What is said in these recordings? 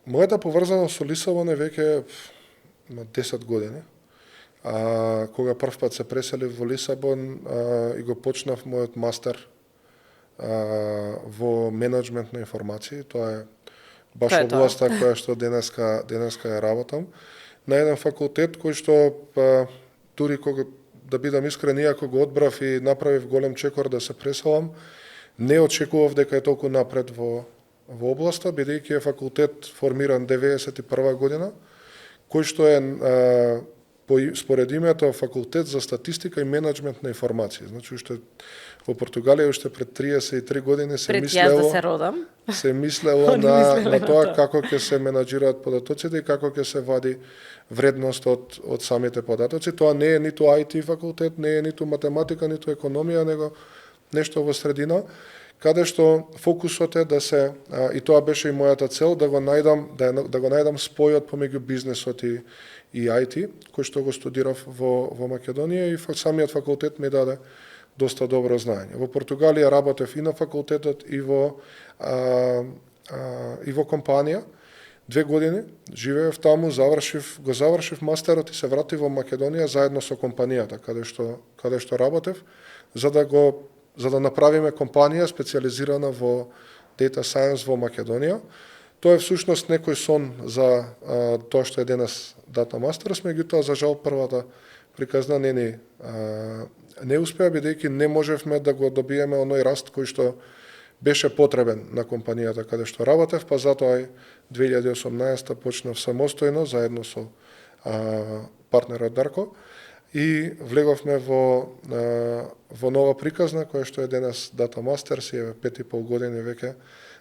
Мојата поврзаност со Лисабон е веќе на 10 години. Кога прв пат се преселив во Лисабон и го почнав мојот мастер во менеджмент на информации, тоа е баш областа која што денеска ја работам, на еден факултет кој што дури кога, да бидам искрен, иако го одбрав и направив голем чекор да се преселам, не очекував дека е толку напред во областа, бидејќи е факултет формиран 91 година, кој што е според името факултет за статистика и менеджмент на информации. Значи уште во Португалија уште пред 33 години се мислело да се родам. Се мислело на тоа како ќе се менаџираат податоците и како ќе се вади вредност од самите податоци. Тоа не е ниту IT факултет, не е ниту математика, ниту економија, него нешто во средина, каде што фокусот е да се, и тоа беше и мојата цел, да го најдам спојот помеѓу бизнесот и IT, кој што го студирав во Македонија, и самиот факултет ми даде доста добро знаење. Во Португалија работев и на факултетот и во компанија. 2 години живеев таму, го завршив мастерот и се вратив во Македонија заедно со компанијата каде што работев, за да направиме компанија специализирана во Data Science во Македонија. Тоа е всушност некој сон за тоа што е денес Data Masters, меѓутоа за жал првата приказна не успеа, бидејќи не можевме да го добиеме оној раст кој што беше потребен на компанијата каде што работев, па затоа и 2018 почнав самостојно заедно со партнерот Дарко и влеговме во нова приказна која што е денес Data Masters и 5,5 години веќе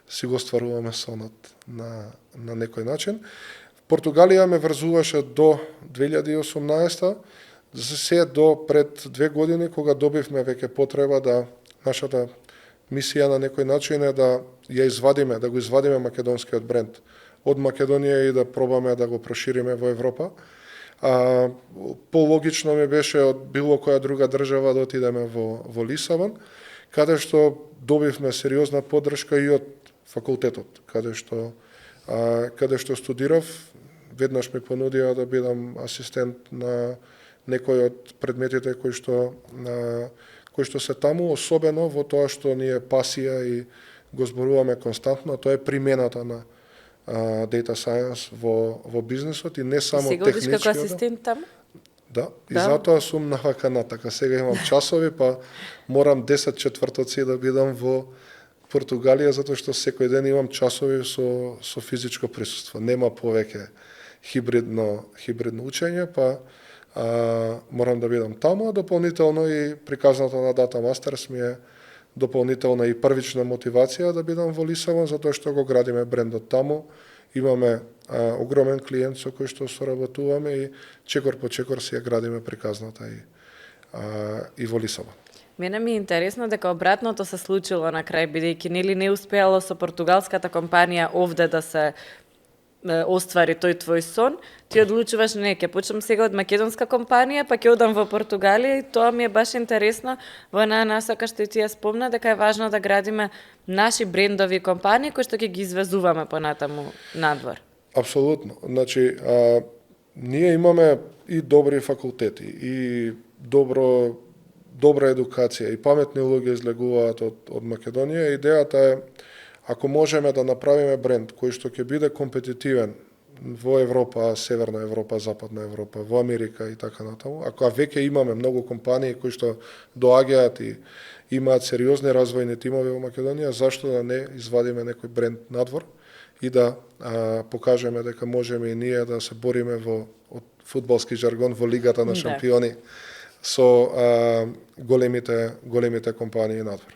си го стваруваме сонот на некој начин. Португалија ме врзуваше до 2018, се до пред 2 години кога добивме веќе потреба да нашата мисија на некој начин е да го извадиме македонскиот бренд од Македонија и да пробаме да го прошириме во Европа. Пологично ми беше од било која друга држава да отидеме во Лисабон, каде што добивме сериозна поддршка и од факултетот, каде што студирав. Веднаш ми понудија да бидам асистент на некој од предметите кои што се таму, особено во тоа што ни е пасија и го зборуваме константно, тоа е примената на Data Science во бизнесот и не само техничкиот. Сега како асистент таму? Да, и затоа сум на ваканатака. Сега имам часови, па морам 10 четвртоци да бидам во Португалија, затоа што секој ден имам часови со физичко присуство. Нема повеќе хибридно учење, па морам да бидам таму, а дополнително и приказната на Data Masters ми е дополнителна и првична мотивација да бидам во Лисабон, затоа што го градиме брендот таму. Имаме огромен клиент со кој што соработуваме и чекор по чекор си ја градиме приказната и во Лисабон. Мене ми е интересно дека обратното се случило на крај, бидејќи не успеало со португалската компанија овде да се оствари тој твој сон, ти одлучуваш ќе почнам сега од македонска компанија, па ќе одам во Португалија, и тоа ми е баш интересно во една насока што и ти ја спомна, дека е важно да градиме наши брендови компании кои што ќе ги извезуваме понатаму надвор. Апсолутно. Значи, ние имаме и добри факултети, и добра едукација, и паметни луѓе излегуваат од Македонија. Идејата е, ако можеме да направиме бренд кој што ќе биде компетитивен во Европа, Северна Европа, Западна Европа, во Америка и така натаму, ако веќе имаме многу компании кои што доаѓаат и имаат сериозни развојни тимови во Македонија, зашто да не извадиме некој бренд надвор и да покажеме дека можеме и ние да се бориме во фудбалски жаргон во Лигата на шампиони со големите компании надвор.